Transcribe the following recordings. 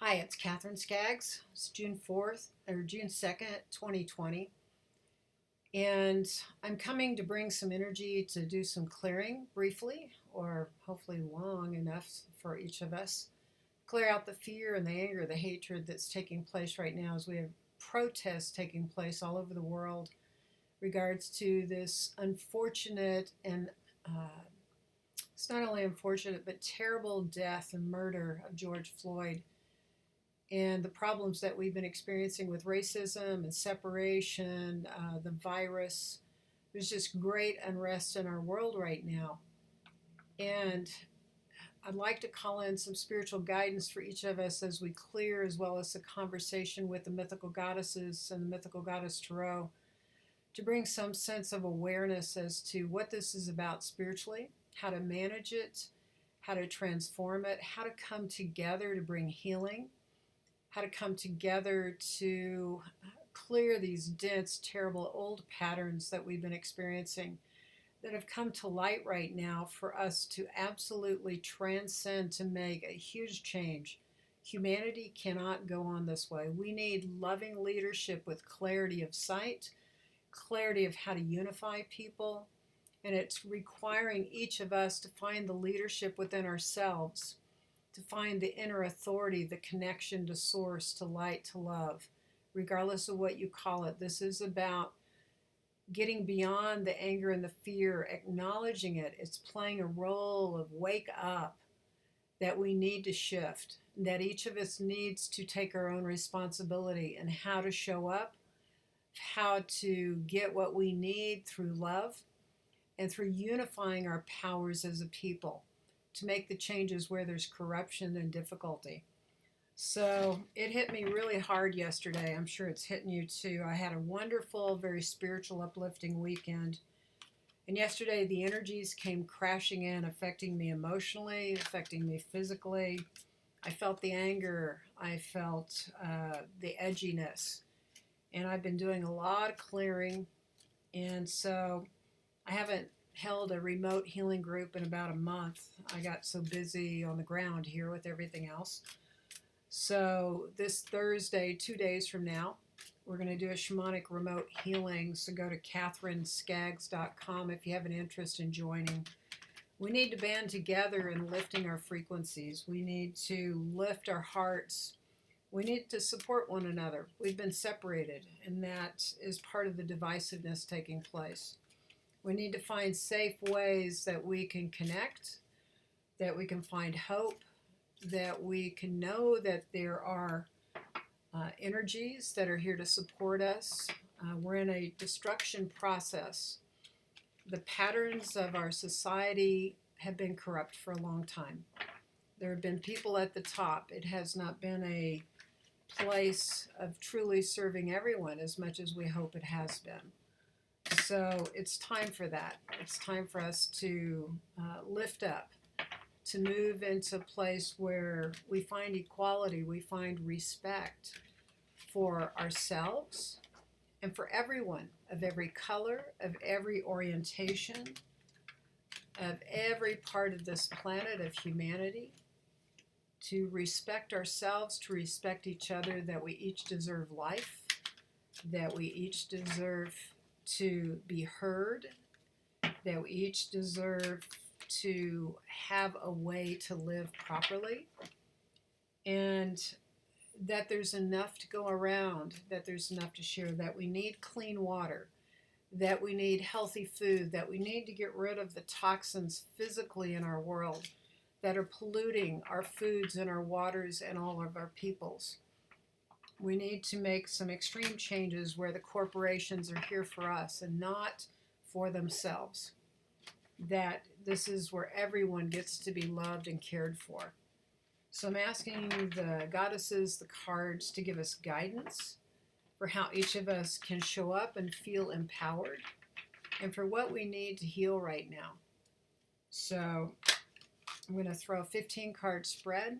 Hi, it's Katherine Skaggs. It's June 4th or June 2nd, 2020. And I'm coming to bring some energy to do some clearing briefly, or hopefully long enough for each of us. Clear out the fear and the anger, the hatred that's taking place right now as we have protests taking place all over the world regards to this unfortunate and it's not only unfortunate but terrible death and murder of George Floyd, and the problems that we've been experiencing with racism and separation, the virus. There's just great unrest in our world right now. And I'd like to call in some spiritual guidance for each of us as we clear, as well as a conversation with the mythical goddesses and the mythical goddess Tarot, to bring some sense of awareness as to what this is about spiritually, how to manage it, how to transform it, how to come together to bring healing, how to come together to clear these dense, terrible old patterns that we've been experiencing that have come to light right now for us to absolutely transcend, to make a huge change. Humanity cannot go on this way. We need loving leadership with clarity of sight, clarity of how to unify people, and it's requiring each of us to find the leadership within ourselves, to find the inner authority, the connection to source, to light, to love, regardless of what you call it. This is about getting beyond the anger and the fear, acknowledging it. It's playing a role of wake up, that we need to shift, that each of us needs to take our own responsibility and how to show up, how to get what we need through love and through unifying our powers as a people, to make the changes where there's corruption and difficulty. So it hit me really hard yesterday. I'm sure it's hitting you too. I had a wonderful, very spiritual, uplifting weekend. And yesterday the energies came crashing in, affecting me emotionally, affecting me physically. I felt the anger. I felt the edginess. And I've been doing a lot of clearing. And so I haven't held a remote healing group in about a month. I got so busy on the ground here with everything else. So this Thursday, 2 days from now, we're going to do a shamanic remote healing. So go to KatherineSkaggs.com if you have an interest in joining. We need to band together in lifting our frequencies. We need to lift our hearts. We need to support one another. We've been separated, and that is part of the divisiveness taking place. We need to find safe ways that we can connect, that we can find hope, that we can know that there are energies that are here to support us. We're in a destruction process. The patterns of our society have been corrupt for a long time. There have been people at the top. It has not been a place of truly serving everyone as much as we hope it has been. So it's time for that. It's time for us to lift up, to move into a place where we find equality, we find respect for ourselves and for everyone, of every color, of every orientation, of every part of this planet, of humanity, to respect ourselves, to respect each other, that we each deserve life, that we each deserve to be heard, that we each deserve to have a way to live properly, and that there's enough to go around, that there's enough to share, that we need clean water, that we need healthy food, that we need to get rid of the toxins physically in our world that are polluting our foods and our waters and all of our peoples. We need to make some extreme changes where the corporations are here for us and not for themselves. That this is where everyone gets to be loved and cared for. So I'm asking the goddesses, the cards, to give us guidance for how each of us can show up and feel empowered, and for what we need to heal right now. So I'm going to throw a 15 card spread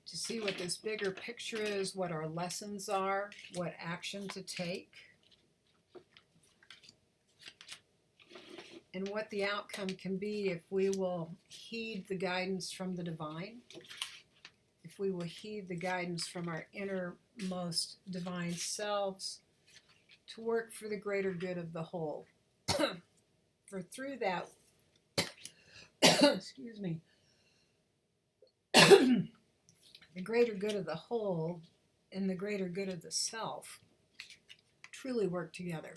to see what this bigger picture is, what our lessons are, what action to take, and what the outcome can be if we will heed the guidance from the divine if we will heed the guidance from our innermost divine selves to work for the greater good of the whole. For through that, excuse me, the greater good of the whole and the greater good of the self truly work together.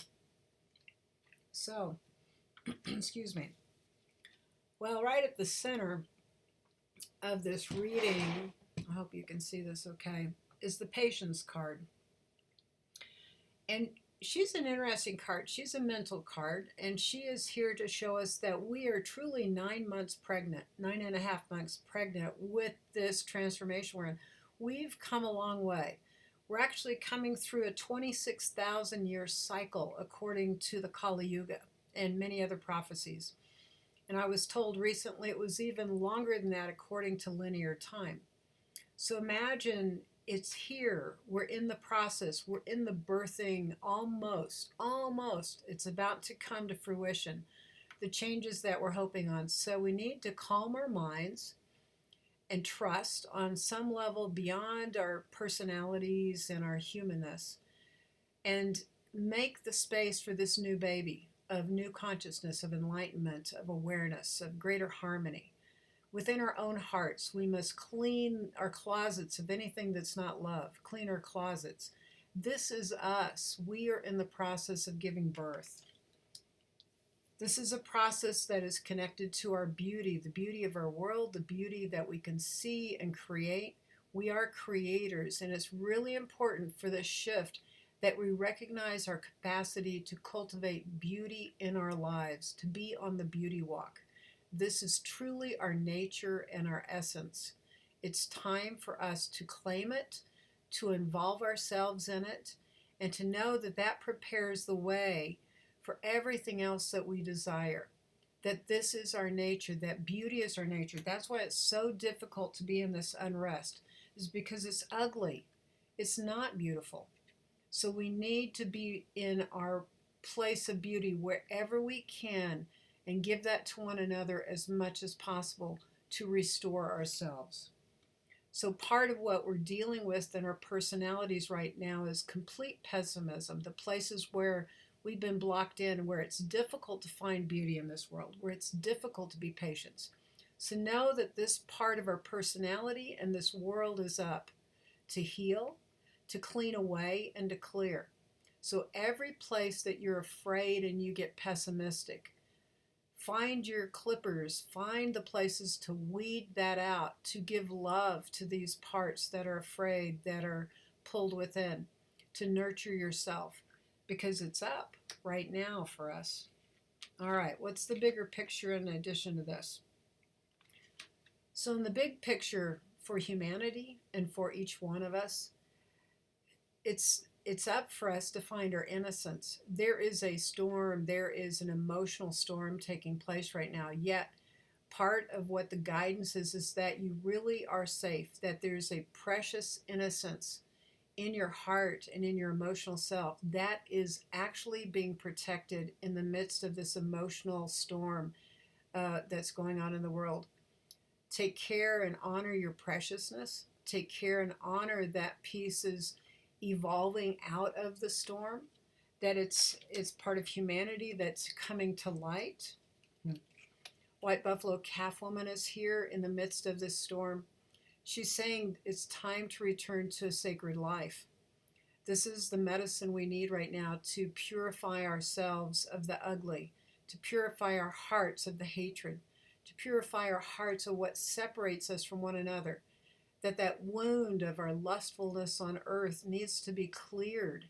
So, excuse me. Well, right at the center of this reading, I hope you can see this okay, is the Patience card. And she's an interesting card. She's a mental card, and she is here to show us that we are truly 9 months pregnant, 9.5 months pregnant with this transformation we're in. We've come a long way. We're actually coming through a 26,000 year cycle according to the Kali Yuga and many other prophecies. And I was told recently it was even longer than that according to linear time. So imagine it's here. We're in the process. We're in the birthing almost. It's about to come to fruition, the changes that we're hoping on. So we need to calm our minds and trust on some level beyond our personalities and our humanness, and make the space for this new baby of new consciousness, of enlightenment, of awareness, of greater harmony. Within our own hearts, we must clean our closets of anything that's not love, clean our closets. This is us. We are in the process of giving birth. This is a process that is connected to our beauty, the beauty of our world, the beauty that we can see and create. We are creators, and it's really important for this shift that we recognize our capacity to cultivate beauty in our lives, to be on the beauty walk. This is truly our nature and our essence. It's time for us to claim it, to involve ourselves in it, and to know that that prepares the way for everything else that we desire. That this is our nature, that beauty is our nature. That's why it's so difficult to be in this unrest, is because it's ugly. It's not beautiful. So we need to be in our place of beauty wherever we can and give that to one another as much as possible to restore ourselves. So part of what we're dealing with in our personalities right now is complete pessimism, the places where we've been blocked in, where it's difficult to find beauty in this world, where it's difficult to be patient. So know that this part of our personality and this world is up to heal, to clean away, and to clear. So every place that you're afraid and you get pessimistic, find your clippers, find the places to weed that out, to give love to these parts that are afraid, that are pulled within, to nurture yourself, because it's up right now for us. All right, what's the bigger picture in addition to this? So in the big picture for humanity and for each one of us, it's up for us to find our innocence. There is a storm, there is an emotional storm taking place right now, yet part of what the guidance is that you really are safe, that there's a precious innocence in your heart and in your emotional self that is actually being protected in the midst of this emotional storm that's going on in the world. Take care and honor your preciousness. Take care and honor that piece is evolving out of the storm, that it's part of humanity that's coming to light. White Buffalo Calf Woman is here in the midst of this storm. She's saying it's time to return to a sacred life. This is the medicine we need right now to purify ourselves of the ugly, to purify our hearts of the hatred, to purify our hearts of what separates us from one another. That wound of our lustfulness on earth needs to be cleared.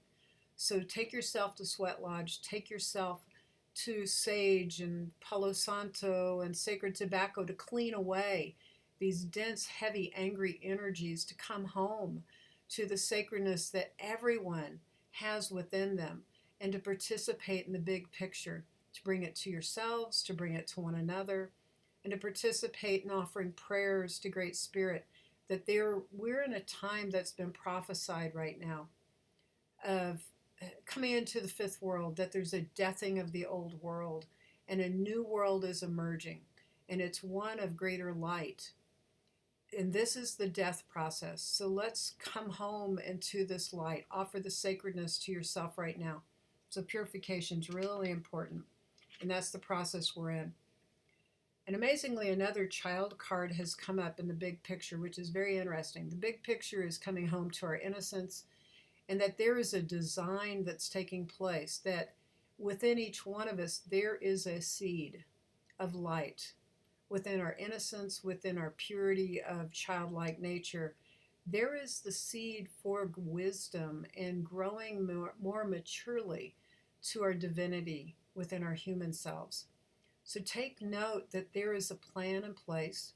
So take yourself to Sweat Lodge, take yourself to sage and Palo Santo and sacred tobacco to clean away these dense, heavy, angry energies, to come home to the sacredness that everyone has within them, and to participate in the big picture, to bring it to yourselves, to bring it to one another, and to participate in offering prayers to Great Spirit. That we're in a time that's been prophesied right now of coming into the fifth world, that there's a deathing of the old world and a new world is emerging, and it's one of greater light. And this is the death process. So let's come home into this light. Offer the sacredness to yourself right now. So purification is really important. And that's the process we're in. And amazingly, another child card has come up in the big picture, which is very interesting. The big picture is coming home to our innocence, and that there is a design that's taking place, that within each one of us, there is a seed of light. Within our innocence, within our purity of childlike nature, there is the seed for wisdom and growing more maturely to our divinity within our human selves. So take note that there is a plan in place,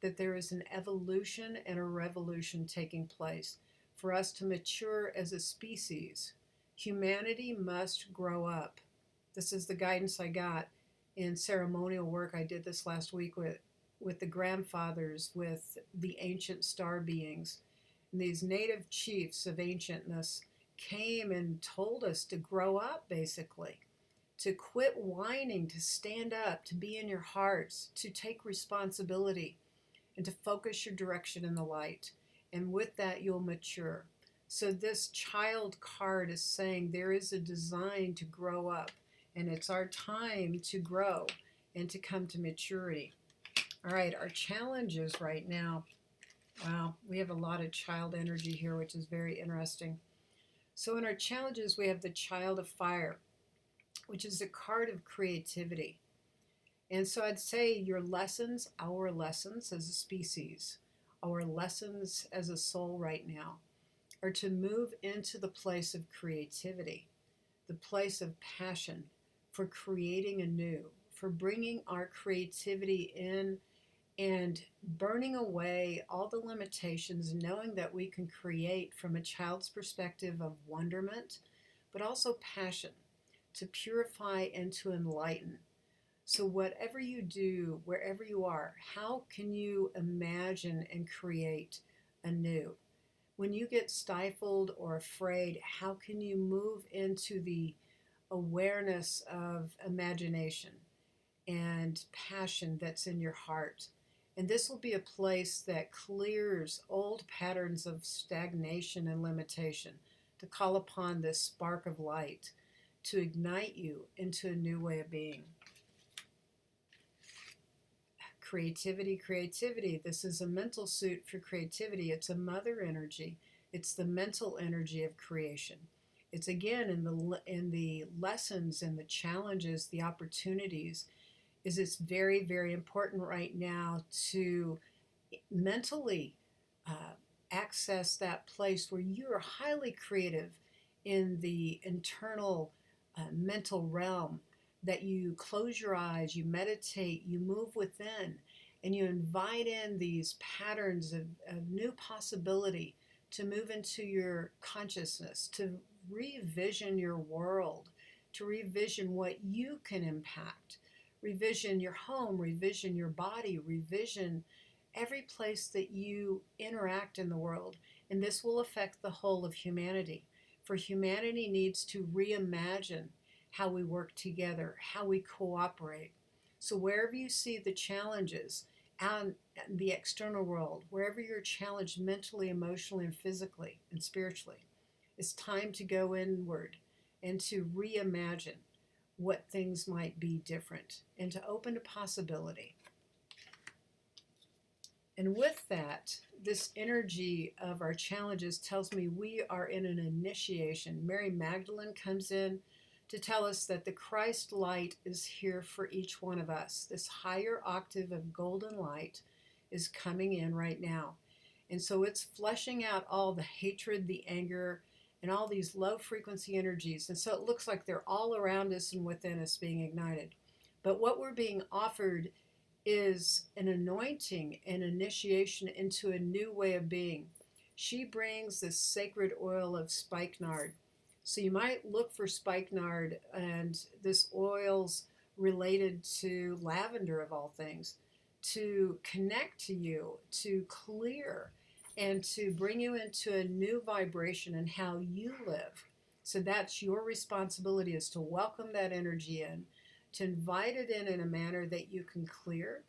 that there is an evolution and a revolution taking place for us to mature as a species. Humanity must grow up. This is the guidance I got in ceremonial work I did this last week with the grandfathers, with the ancient star beings. And these native chiefs of ancientness came and told us to grow up, basically, to quit whining, to stand up, to be in your hearts, to take responsibility, and to focus your direction in the light. And with that, you'll mature. So this child card is saying there is a design to grow up, and it's our time to grow and to come to maturity. All right, our challenges right now. Wow, we have a lot of child energy here, which is very interesting. So in our challenges, we have the Child of Fire, which is a card of creativity. And so I'd say your lessons, our lessons as a species, our lessons as a soul right now, are to move into the place of creativity, the place of passion for creating anew, for bringing our creativity in and burning away all the limitations, knowing that we can create from a child's perspective of wonderment, but also passion, to purify and to enlighten. So whatever you do, wherever you are, how can you imagine and create anew? When you get stifled or afraid, how can you move into the awareness of imagination and passion that's in your heart? And this will be a place that clears old patterns of stagnation and limitation, to call upon this spark of light to ignite you into a new way of being. Creativity, creativity. This is a mental suit for creativity. It's a mother energy. It's the mental energy of creation. It's again in the lessons and the challenges, the opportunities. It's very, very important right now to mentally access that place where you're highly creative in the internal mental realm, that you close your eyes, you meditate, you move within, and you invite in these patterns of new possibility to move into your consciousness, to revision your world, to revision what you can impact, revision your home, revision your body, revision every place that you interact in the world. And this will affect the whole of humanity. For humanity needs to reimagine how we work together, how we cooperate. So wherever you see the challenges out in the external world, wherever you're challenged mentally, emotionally, and physically and spiritually, it's time to go inward and to reimagine what things might be different and to open to possibility. And with that, this energy of our challenges tells me we are in an initiation. Mary Magdalene comes in to tell us that the Christ light is here for each one of us. This higher octave of golden light is coming in right now. And so it's fleshing out all the hatred, the anger, and all these low frequency energies. And so it looks like they're all around us and within us being ignited. But what we're being offered is an anointing and initiation into a new way of being. She brings this sacred oil of spikenard. So you might look for spikenard, and this oil's related to lavender of all things, to connect to you, to clear, and to bring you into a new vibration in how you live. So that's your responsibility, is to welcome that energy in, to invite it in a manner that you can clear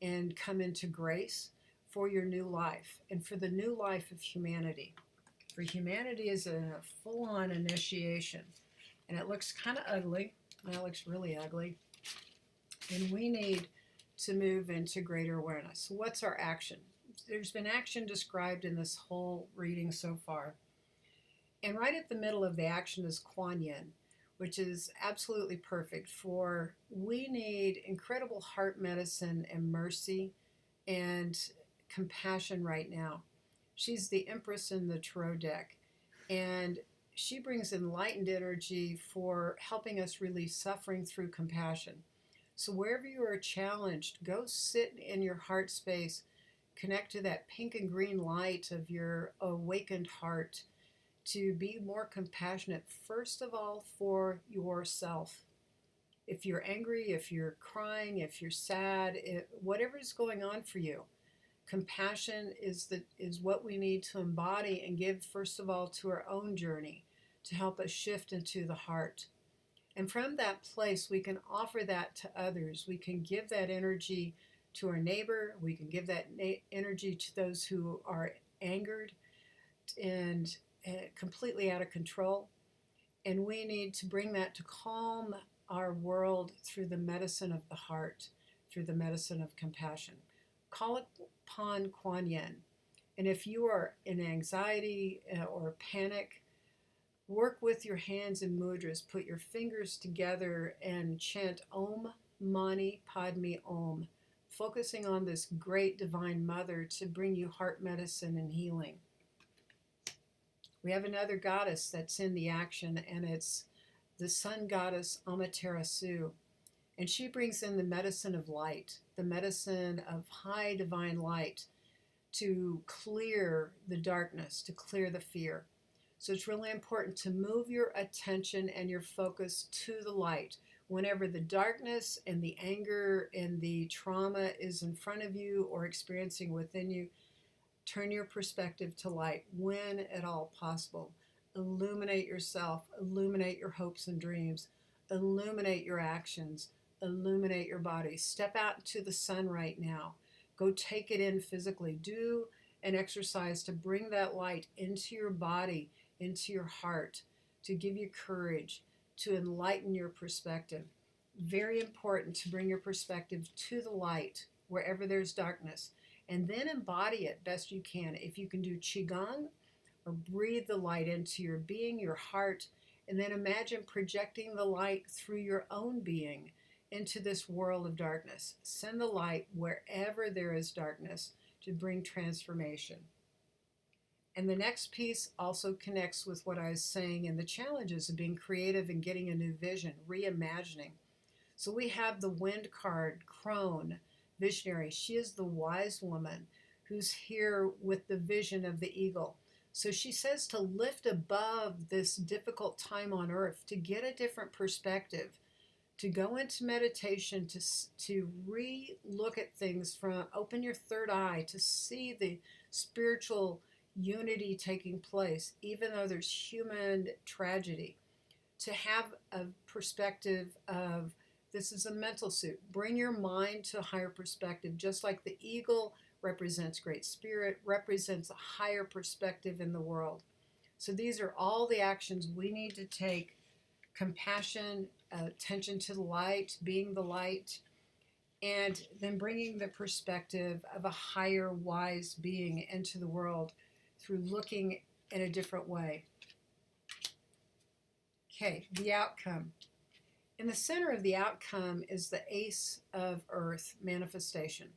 and come into grace for your new life and for the new life of humanity. For humanity is a full-on initiation, and it looks kind of ugly. That looks really ugly. And we need to move into greater awareness. So what's our action? There's been action described in this whole reading so far. And right at the middle of the action is Kuan Yin, which is absolutely perfect for we need incredible heart medicine and mercy and compassion right now. She's the Empress in the Tarot deck, and she brings enlightened energy for helping us release suffering through compassion. So wherever you are challenged, go sit in your heart space, connect to that pink and green light of your awakened heart to be more compassionate, first of all, for yourself. If you're angry, if you're crying, if you're sad, whatever is going on for you, compassion is what we need to embody and give, first of all, to our own journey to help us shift into the heart. And from that place, we can offer that to others. We can give that energy to our neighbor. We can give that energy to those who are angered and completely out of control. And we need to bring that to calm our world through the medicine of the heart, through the medicine of compassion. Call upon Kuan Yin. And if you are in anxiety or panic, work with your hands in mudras. Put your fingers together and chant Om Mani Padme Om, focusing on this great divine mother to bring you heart medicine and healing. We have another goddess that's in the action, and it's the sun goddess Amaterasu. And she brings in the medicine of light, the medicine of high divine light to clear the darkness, to clear the fear. So it's really important to move your attention and your focus to the light. Whenever the darkness and the anger and the trauma is in front of you or experiencing within you, turn your perspective to light when at all possible. Illuminate yourself, illuminate your hopes and dreams, illuminate your actions, illuminate your body. Step out into the sun right now. Go take it in physically. Do an exercise to bring that light into your body, into your heart, to give you courage, to enlighten your perspective. Very important to bring your perspective to the light wherever there's darkness, and then embody it best you can. If you can do Qigong or breathe the light into your being, your heart, and then imagine projecting the light through your own being into this world of darkness. Send the light wherever there is darkness to bring transformation. And the next piece also connects with what I was saying in the challenges of being creative and getting a new vision, reimagining. So we have the wind card, crone, visionary. She is the wise woman who's here with the vision of the eagle. So she says to lift above this difficult time on earth, to get a different perspective, to go into meditation, to re-look at things from, open your third eye, to see the spiritual unity taking place, even though there's human tragedy, to have a perspective of, this is a mental suit. Bring your mind to a higher perspective, just like the eagle represents great spirit, represents a higher perspective in the world. So these are all the actions we need to take: compassion, attention to the light, being the light, and then bringing the perspective of a higher wise being into the world through looking in a different way. Okay, the outcome. In the center of the outcome is the Ace of Earth manifestation.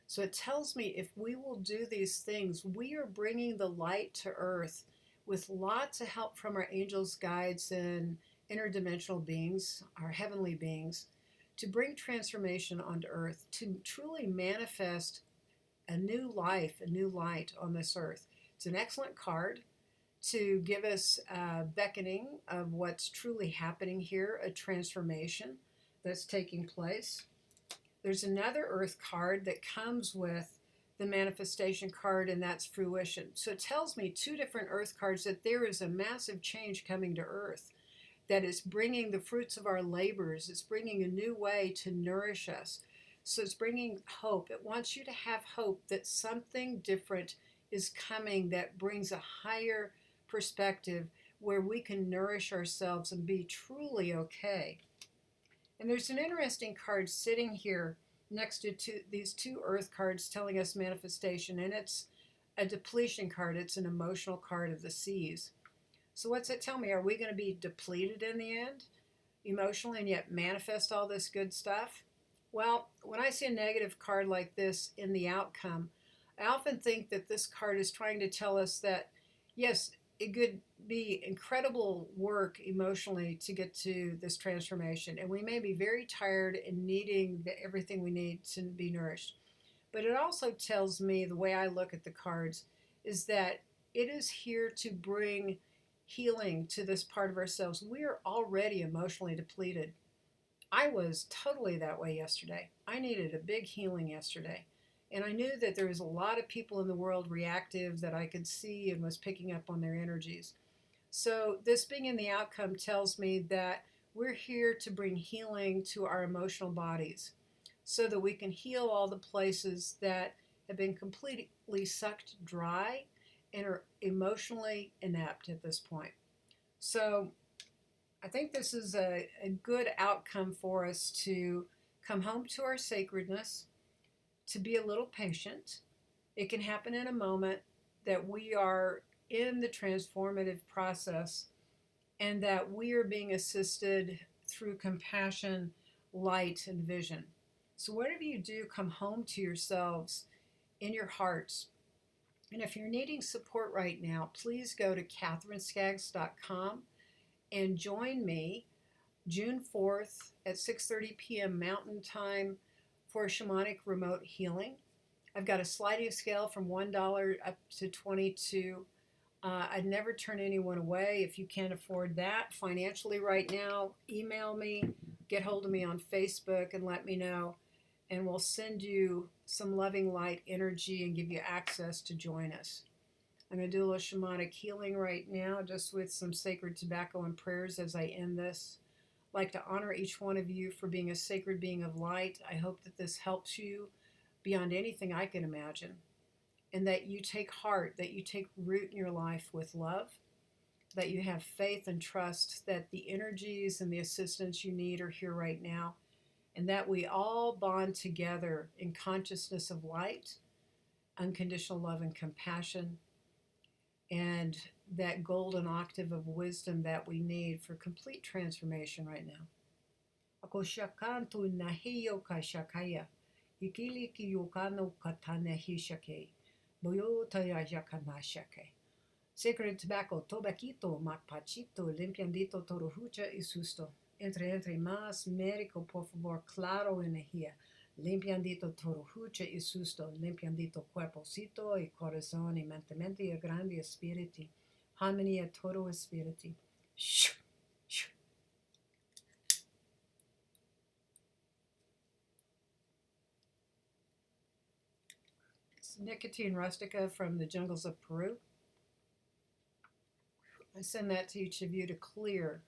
So it tells me if we will do these things, we are bringing the light to earth with lots of help from our angels, guides, and interdimensional beings, our heavenly beings, to bring transformation onto earth, to truly manifest a new life, a new light on this earth. It's an excellent card to give us a beckoning of what's truly happening here, a transformation that's taking place. There's another earth card that comes with the manifestation card, and that's fruition. So it tells me two different earth cards that there is a massive change coming to earth that is bringing the fruits of our labors. It's bringing a new way to nourish us. So it's bringing hope. It wants you to have hope that something different is coming that brings a higher perspective where we can nourish ourselves and be truly okay. And there's an interesting card sitting here next to these two earth cards telling us manifestation, and it's a depletion card. It's an emotional card of the seas. So what's it tell me? Are we going to be depleted in the end, emotionally, and yet manifest all this good stuff? Well, when I see a negative card like this in the outcome, I often think that this card is trying to tell us that, yes, it could be incredible work emotionally to get to this transformation. And we may be very tired and needing everything we need to be nourished. But it also tells me, the way I look at the cards, is that it is here to bring healing to this part of ourselves. We are already emotionally depleted. I was totally that way yesterday. I needed a big healing yesterday. And I knew that there was a lot of people in the world reactive that I could see and was picking up on their energies. So this being in the outcome tells me that we're here to bring healing to our emotional bodies so that we can heal all the places that have been completely sucked dry and are emotionally inept at this point. So I think this is a good outcome for us to come home to our sacredness, to be a little patient. It can happen in a moment that we are in the transformative process and that we are being assisted through compassion, light, and vision. So, whatever you do, come home to yourselves in your hearts. And if you're needing support right now, please go to KatherineSkaggs.com and join me June 4th at 6:30 p.m. Mountain Time for shamanic remote healing. I've got a sliding scale from $1 up to 22. I'd never turn anyone away. If you can't afford that financially right now, email me, get hold of me on Facebook and let me know. And we'll send you some loving light energy and give you access to join us. I'm going to do a little shamanic healing right now, just with some sacred tobacco and prayers as I end this. I'd like to honor each one of you for being a sacred being of light. I hope that this helps you beyond anything I can imagine, and that you take heart, that you take root in your life with love, that you have faith and trust that the energies and the assistance you need are here right now, and that we all bond together in consciousness of light, unconditional love and compassion, and that golden octave of wisdom that we need for complete transformation right now. Ako shakantu nahiyo ka shakaya, ikili ki yokano katana hishake, boyota yakana shake. Sacred tobacco, tobaquito, macpachito, limpiandito toruhucha y susto. Entre más médico, por favor, claro energía. Limpiandito toruhucha y susto. Limpiandito cuerpocito y corazón y mente y grande espíritu. Harmonía todo espíritu. It's nicotine rustica from the jungles of Peru. I send that to each of you to clear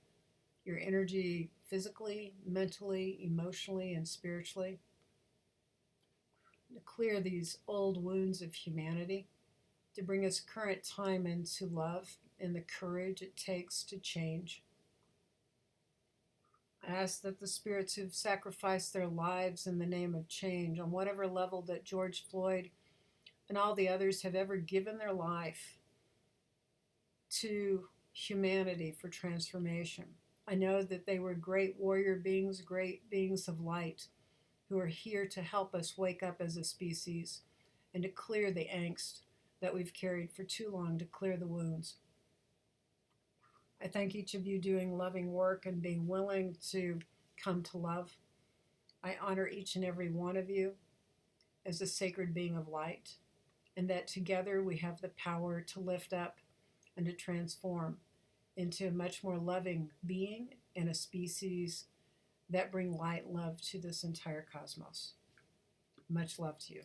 your energy physically, mentally, emotionally, and spiritually. To clear these old wounds of humanity, to bring us current time into love and the courage it takes to change. I ask that the spirits who've sacrificed their lives in the name of change, on whatever level that George Floyd and all the others have ever given their life to humanity for transformation. I know that they were great warrior beings, great beings of light, who are here to help us wake up as a species and to clear the angst that we've carried for too long, to clear the wounds. I thank each of you doing loving work and being willing to come to love. I honor each and every one of you as a sacred being of light, and that together we have the power to lift up and to transform into a much more loving being and a species that bring light and love to this entire cosmos. Much love to you.